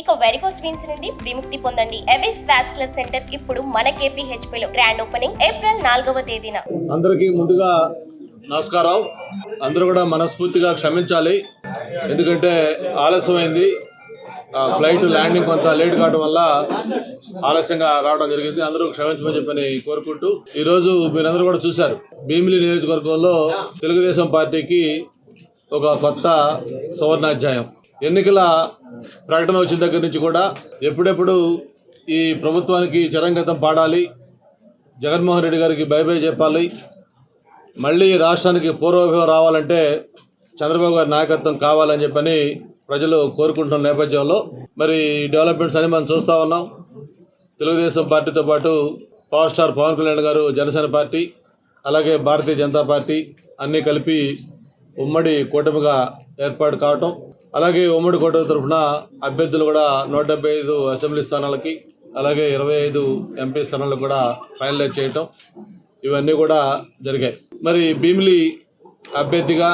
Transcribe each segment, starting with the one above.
ఇక varicose veins నుండి విముక్తి పొందండి. ఎవిస్ వాస్కులర్ సెంటర్ ఇప్పుడు మన KPHP లో గ్రాండ్ ఓపెనింగ్ ఏప్రిల్ 4వ తేదీన. అందరికీ ముందుగా నమస్కారం. అందరూ కూడా మనస్ఫూర్తిగా క్షమించాలి, ఎందుకంటే ఆలస్యమైంది. ఫ్లైట్ ల్యాండింగ్ కొంత లేట్ కావడం వల్ల ఆలస్యంగా రావడం జరిగింది. అందరూ క్షమించమని చెప్పని కోరుకుంటూ, ఈరోజు మీరందరూ కూడా చూశారు, భీమిలి నియోజకవర్గంలో తెలుగుదేశం పార్టీకి ఒక కొత్త సువర్ణాధ్యాయం. ఎన్నికల ప్రకటన వచ్చిన దగ్గర నుంచి కూడా ఎప్పుడెప్పుడు ఈ ప్రభుత్వానికి చరంగతం పాడాలి, జగన్మోహన్ రెడ్డి గారికి బై బై చెప్పాలి, మళ్ళీ రాష్ట్రానికి పూర్వభావం రావాలంటే చంద్రబాబు గారి నాయకత్వం కావాలని చెప్పని ప్రజలు కోరుకుంటున్న నేపథ్యంలో మరి డెవలప్మెంట్స్ అని మనం చూస్తూ ఉన్నాం. తెలుగుదేశం పార్టీతో పాటు పవర్ స్టార్ పవన్ కళ్యాణ్ గారు జనసేన పార్టీ, అలాగే భారతీయ జనతా పార్టీ అన్నీ కలిపి ఉమ్మడి కూటమిగా ఏర్పాటు కావటం, అలాగే ఉమ్మడి కూటమి తరఫున అభ్యర్థులు కూడా 175 అసెంబ్లీ స్థానాలకి, అలాగే 25 ఎంపీ స్థానాలకు కూడా ఫైనలైజ్ చేయటం, ఇవన్నీ కూడా జరిగాయి. మరి భీమిలి అభ్యర్థిగా,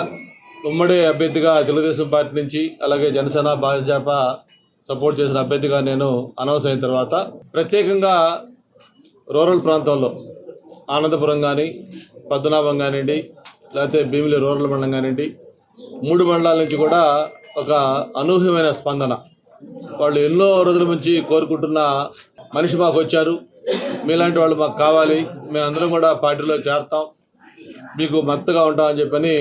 ఉమ్మడి అభ్యర్థిగా తెలుగుదేశం పార్టీ నుంచి, అలాగే జనసేన భాజపా సపోర్ట్ చేసిన అభ్యర్థిగా నేను అనౌన్స్ అయిన తర్వాత ప్రత్యేకంగా రూరల్ ప్రాంతంలో ఆనందపురం కానీ, పద్మనాభం కానివ్వండి, లేకపోతే భీమిలి రూరల్ మండలం కానివ్వండి, 3 మండలాల నుంచి కూడా ఒక అనూహ్యమైన స్పందన. వాళ్ళు ఎన్నో రోజుల నుంచి కోరుకుంటున్న మనిషి మాకు వచ్చారు, మీలాంటి వాళ్ళు మాకు కావాలి, మేమందరం కూడా పార్టీలో చేరతాం, మీకు మద్దతుగా ఉంటామని చెప్పని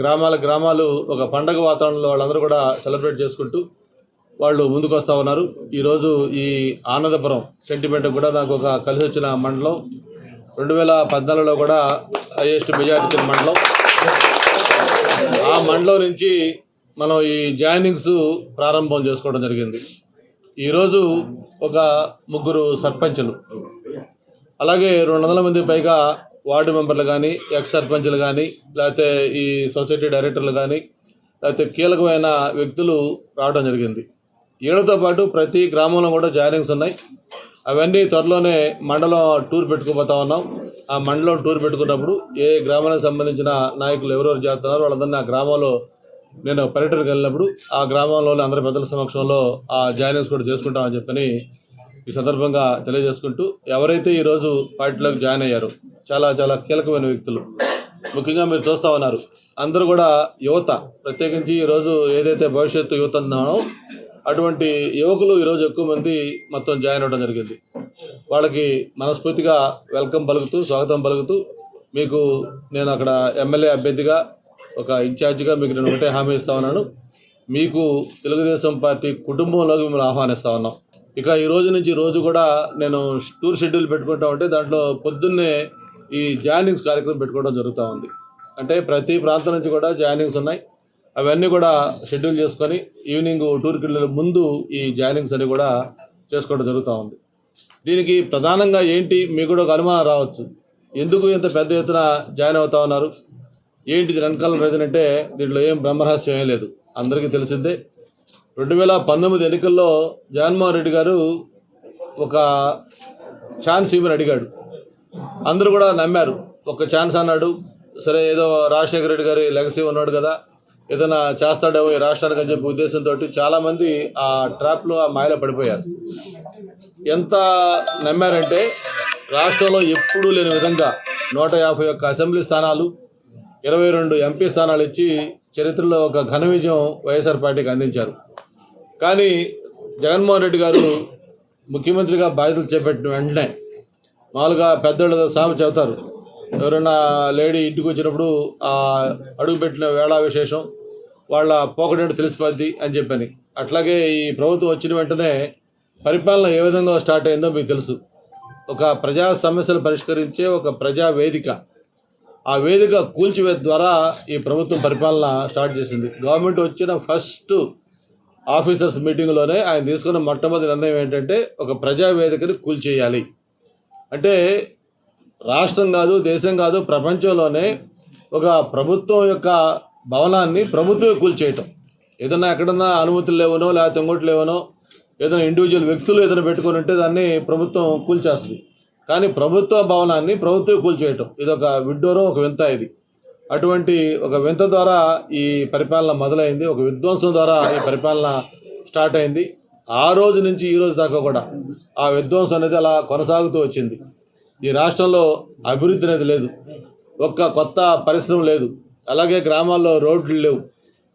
గ్రామాలు ఒక పండగ వాతావరణంలో వాళ్ళందరూ కూడా సెలబ్రేట్ చేసుకుంటూ వాళ్ళు ముందుకు వస్తూ ఉన్నారు. ఈరోజు ఈ ఆనందపురం సెంటిమెంట్ కూడా నాకు ఒక కలిసి వచ్చిన మండలం. 2014లో కూడా హైయెస్ట్ మెజారిటీ మండలం. ఆ మండలం నుంచి మనం ఈ జాయినింగ్స్ ప్రారంభం చేసుకోవడం జరిగింది. ఈరోజు ఒక 3 సర్పంచులు, అలాగే 200 మంది పైగా వార్డు మెంబర్లు కానీ, ఎక్స్ సర్పంచులు కానీ, లేకపోతే ఈ సొసైటీ డైరెక్టర్లు కానీ, లేకపోతే కీలకమైన వ్యక్తులు రావడం జరిగింది. వీళ్ళతో పాటు ప్రతి గ్రామంలో కూడా జాయినింగ్స్ ఉన్నాయి. అవన్నీ త్వరలోనే మండలం టూర్ పెట్టుకుపోతా ఉన్నాం. ఆ మండలం టూర్ పెట్టుకున్నప్పుడు ఏ గ్రామానికి సంబంధించిన నాయకులు ఎవరెవరు చేస్తున్నారో వాళ్ళందరినీ ఆ గ్రామంలో నేను పర్యటనకు వెళ్ళినప్పుడు ఆ గ్రామంలోని అందరి పెద్దల సమక్షంలో ఆ జాయినింగ్స్ కూడా చేసుకుంటామని చెప్పని ఈ సందర్భంగా తెలియజేసుకుంటూ, ఎవరైతే ఈరోజు పార్టీలోకి జాయిన్ అయ్యారో చాలా చాలా కీలకమైన వ్యక్తులు, ముఖ్యంగా మీరు చూస్తూ ఉన్నారు, అందరూ కూడా యువత. ప్రత్యేకించి ఈరోజు ఏదైతే భవిష్యత్తు యువత ఉన్నానో అటువంటి యువకులు ఈరోజు ఎక్కువ మంది మొత్తం జాయిన్ అవ్వడం జరిగింది. వాళ్ళకి మనస్ఫూర్తిగా వెల్కమ్ పలుకుతూ, స్వాగతం పలుకుతూ, మీకు నేను అక్కడ ఎమ్మెల్యే అభ్యర్థిగా, ఒక ఇన్ఛార్జిగా మీకు నేను ఒకటే హామీ ఇస్తా ఉన్నాను, మీకు తెలుగుదేశం పార్టీ కుటుంబంలోకి మిమ్మల్ని ఆహ్వానిస్తా ఉన్నాం. ఇక ఈ రోజు నుంచి రోజు కూడా నేను టూర్ షెడ్యూల్ పెట్టుకుంటా ఉంటే దాంట్లో పొద్దున్నే ఈ జాయినింగ్స్ కార్యక్రమం పెట్టుకోవడం జరుగుతూ ఉంది. అంటే ప్రతి ప్రాంతం నుంచి కూడా జాయినింగ్స్ ఉన్నాయి. అవన్నీ కూడా షెడ్యూల్ చేసుకొని ఈవినింగ్ టూర్కి వెళ్ళే ముందు ఈ జాయినింగ్స్ అన్ని కూడా చేసుకోవడం జరుగుతూ ఉంది. దీనికి ప్రధానంగా ఏంటి, మీకు కూడా ఒక అనుమానం రావచ్చు, ఎందుకు ఇంత పెద్ద ఎత్తున జాయిన్ అవుతా ఉన్నారు, ఏంటిది వెనకాల రీజన్ అంటే దీంట్లో ఏం బ్రహ్మరహస్యం ఏం లేదు, అందరికీ తెలిసిందే. 2019 ఎన్నికల్లో జగన్మోహన్ రెడ్డి గారు ఒక ఛాన్స్ ఇవ్వని అడిగాడు. అందరూ కూడా నమ్మారు, ఒక ఛాన్స్ అన్నాడు. సరే, ఏదో రాజశేఖర రెడ్డి గారి లెగసీ ఉన్నాడు కదా, ఏదైనా చేస్తాడేమో ఈ రాష్ట్రానికి అని చెప్పి ఉద్దేశంతో చాలామంది ఆ ట్రాప్లో, ఆ మాయలో పడిపోయారు. ఎంత నమ్మారంటే రాష్ట్రంలో ఎప్పుడూ లేని విధంగా 151 అసెంబ్లీ స్థానాలు, 22 ఎంపీ స్థానాలు ఇచ్చి చరిత్రలో ఒక ఘన విజయం వైఎస్ఆర్ పార్టీకి అందించారు. కానీ జగన్మోహన్ రెడ్డి గారు ముఖ్యమంత్రిగా బాధ్యతలు చేపట్టిన వెంటనే, మామూలుగా పెద్దోళ్ళు సామెత చెబుతారు, ఎవరైనా లేడీ ఇంటికి వచ్చినప్పుడు ఆ అడుగుపెట్టిన వేళా విశేషం వాళ్ళ పోకడేంటో తెలిసిపోద్ది అని చెప్పని, అట్లాగే ఈ ప్రభుత్వం వచ్చిన వెంటనే పరిపాలన ఏ విధంగా స్టార్ట్ అయిందో మీకు తెలుసు. ఒక ప్రజా సమస్యలు పరిష్కరించే ఒక ప్రజా వేదిక, ఆ వేదిక కూల్చివేత ద్వారా ఈ ప్రభుత్వం పరిపాలన స్టార్ట్ చేసింది. గవర్నమెంట్ వచ్చిన ఫస్ట్ ఆఫీసర్స్ మీటింగ్లోనే ఆయన తీసుకున్న మొట్టమొదటి నిర్ణయం ఏంటంటే ఒక ప్రజా వేదికని కూల్చేయాలి. అంటే రాష్ట్రం కాదు, దేశం కాదు, ప్రపంచంలోనే ఒక ప్రభుత్వం యొక్క భవనాన్ని ప్రభుత్వమే కూల్చేయటం. ఏదన్నా ఎక్కడన్నా అనుమతులు లేవనో, లేకపోతే ఇంకోటి లేవనో, ఏదైనా ఇండివిజువల్ వ్యక్తులు ఏదైనా పెట్టుకొని ఉంటే దాన్ని ప్రభుత్వం కూల్చేస్తుంది. కానీ ప్రభుత్వ భవనాన్ని ప్రభుత్వం కూల్చేయటం, ఇది ఒక విడ్డూరం, ఒక వింత. ఇది అటువంటి ఒక వింత ద్వారా ఈ పరిపాలన మొదలైంది, ఒక విధ్వంసం ద్వారా ఈ పరిపాలన స్టార్ట్ అయింది. ఆ రోజు నుంచి ఈ రోజు దాకా కూడా ఆ విధ్వంసం అనేది అలా కొనసాగుతూ వచ్చింది. ఈ రాష్ట్రంలో అభివృద్ధి అనేది లేదు, ఒక్క కొత్త పరిశ్రమ లేదు, అలాగే గ్రామాల్లో రోడ్లు లేవు.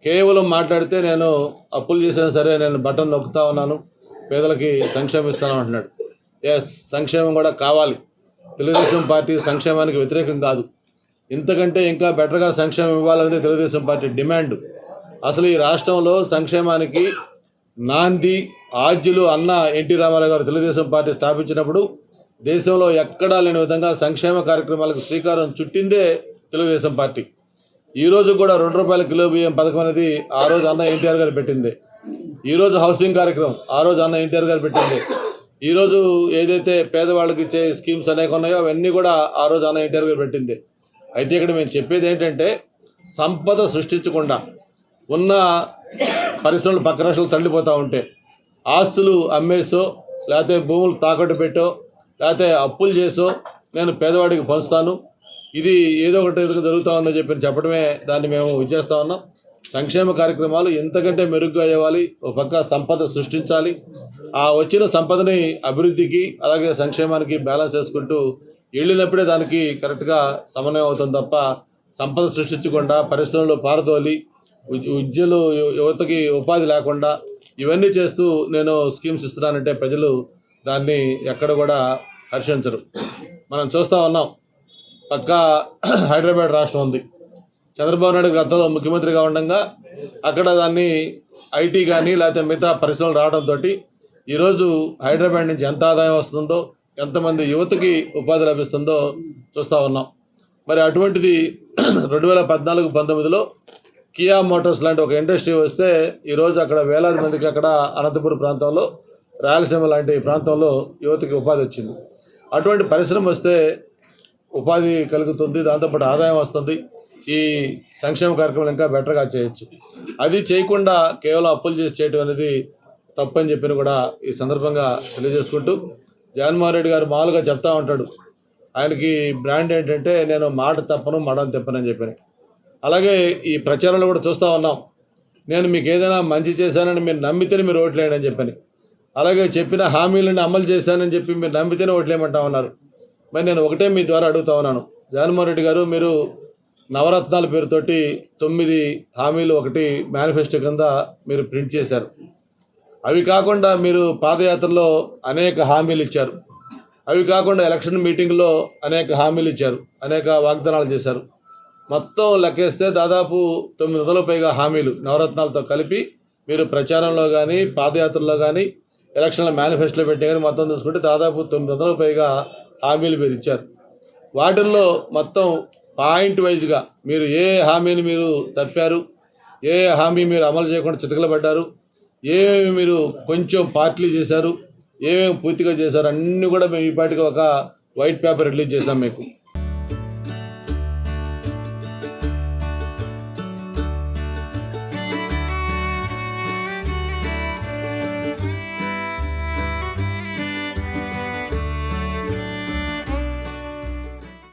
కేవలం మాట్లాడితే నేను అప్పులు చేసినా సరే నేను బటన్ నొక్కుతా ఉన్నాను, పేదలకి సంక్షేమం ఇస్తాను అంటున్నాడు. ఎస్, సంక్షేమం కూడా కావాలి. తెలుగుదేశం పార్టీ సంక్షేమానికి వ్యతిరేకం కాదు. ఇంతకంటే ఇంకా బెటర్గా సంక్షేమం ఇవ్వాలనేది తెలుగుదేశం పార్టీ డిమాండ్. అసలు ఈ రాష్ట్రంలో సంక్షేమానికి నాంది ఆద్యులు అన్న ఎన్టీ రామారావు గారు తెలుగుదేశం పార్టీ స్థాపించినప్పుడు దేశంలో ఎక్కడా లేని విధంగా సంక్షేమ కార్యక్రమాలకు శ్రీకారం చుట్టిందే తెలుగుదేశం పార్టీ. ఈరోజు కూడా ₹2 కిలో బియ్యం పథకం అనేది ఆ రోజు అన్న ఎన్టీఆర్ గారు పెట్టిందే. ఈరోజు హౌసింగ్ కార్యక్రమం ఆ రోజు అన్న ఎన్టీఆర్ గారు పెట్టిందే. ఈరోజు ఏదైతే పేదవాళ్ళకి ఇచ్చే స్కీమ్స్ అనేక ఉన్నాయో అవన్నీ కూడా ఆ రోజు అన్న ఎన్టీఆర్ గారు పెట్టిందే. అయితే ఇక్కడ మేము చెప్పేది ఏంటంటే సంపద సృష్టించకుండా ఉన్న పరిశ్రమలు పక్క రాష్ట్రాలు తల్లిపోతూ ఉంటే ఆస్తులు అమ్మేసో లేకపోతే భూములు తాకట్టు పెట్టో లేకపోతే అప్పులు చేసో నేను పేదవాడికి పంచుతాను, ఇది ఏదో ఒకటి జరుగుతూ ఉందని చెప్పడమే దాన్ని మేము ఇచ్చేస్తా ఉన్నాం. సంక్షేమ కార్యక్రమాలు ఎంతకంటే మెరుగ్గా అయ్యాలి, ఒక పక్క సంపద సృష్టించాలి, ఆ వచ్చిన సంపదని అభివృద్ధికి అలాగే సంక్షేమానికి బ్యాలెన్స్ చేసుకుంటూ వెళ్ళినప్పుడే దానికి కరెక్ట్గా సమన్వయం అవుతుంది తప్ప సంపద సృష్టించకుండా పరిశ్రమలు పారదోలి ఉద్యోగులు యువతకి ఉపాధి లేకుండా ఇవన్నీ చేస్తూ నేను స్కీమ్స్ ఇస్తున్నానంటే ప్రజలు దాన్ని ఎక్కడ కూడా హర్షించరు. మనం చూస్తూ ఉన్నాం, పక్క హైదరాబాద్ రాష్ట్రం ఉంది. చంద్రబాబు నాయుడు గతంలో ముఖ్యమంత్రిగా ఉండగా అక్కడ దాన్ని ఐటీ కానీ లేకపోతే మిగతా పరిశ్రమలు రావడంతో ఈరోజు హైదరాబాద్ నుంచి ఎంత ఆదాయం వస్తుందో, ఎంతమంది యువతకి ఉపాధి లభిస్తుందో చూస్తూ ఉన్నాం. మరి అటువంటిది 2014-19లో కియా మోటార్స్ లాంటి ఒక ఇండస్ట్రీ వస్తే ఈరోజు అక్కడ వేలాది మందికి అక్కడ అనంతపురం ప్రాంతంలో రాయలసీమ లాంటి ప్రాంతంలో యువతకి ఉపాధి వచ్చింది. అటువంటి పరిశ్రమ వస్తే ఉపాధి కలుగుతుంది, దాంతోపాటు ఆదాయం వస్తుంది. ఈ సంక్షేమ కార్యక్రమాలు ఇంకా బెటర్గా చేయొచ్చు. అది చేయకుండా కేవలం అప్పులు చేసి చేయడం అనేది తప్పని చెప్పిన కూడా ఈ సందర్భంగా తెలియజేసుకుంటూ, జగన్మోహన్ రెడ్డి గారు మామూలుగా చెప్తా ఉంటాడు, ఆయనకి బ్రాండ్ ఏంటంటే నేను మాట తప్పను మడం తెప్పనని చెప్పని. అలాగే ఈ ప్రచారంలో కూడా చూస్తూ ఉన్నాం, నేను మీకు ఏదైనా మంచి చేశానని మీరు నమ్మితేనే మీరు ఓట్లేయండి అని చెప్పని. అలాగే చెప్పిన హామీలను అమలు చేశానని చెప్పి మీరు నమ్మితేనే ఓట్లేయమంటా ఉన్నారు. మరి నేను ఒకటే మీ ద్వారా అడుగుతా ఉన్నాను, జగన్మోహన్ రెడ్డి గారు మీరు నవరత్నాల పేరుతోటి 9 హామీలు ఒకటి మేనిఫెస్టో కింద మీరు ప్రింట్ చేశారు. అవి కాకుండా మీరు పాదయాత్రలో అనేక హామీలు ఇచ్చారు. అవి కాకుండా ఎలక్షన్ మీటింగ్లో అనేక హామీలు ఇచ్చారు, అనేక వాగ్దానాలు చేశారు. మొత్తం లెక్కేస్తే దాదాపు 900 పైగా హామీలు నవరత్నాలతో కలిపి మీరు ప్రచారంలో కానీ పాదయాత్రలో కానీ ఎలక్షన్ల మేనిఫెస్టోలో పెట్టే కానీ మొత్తం చూసుకుంటే దాదాపు 900 పైగా హామీలు మీరు ఇచ్చారు. వాటిల్లో మొత్తం పాయింట్ వైజ్గా మీరు ఏ హామీని మీరు తప్పారు, ఏ హామీ మీరు అమలు చేయకుండా చితకలబడ్డారు, ఏమేమి మీరు కొంచెం పార్టీలు చేశారు, ఏమేమి పూర్తిగా చేశారు అన్నీ కూడా మేము ఈ పాటికి ఒక వైట్ పేపర్ రిలీజ్ చేశాం మీకు.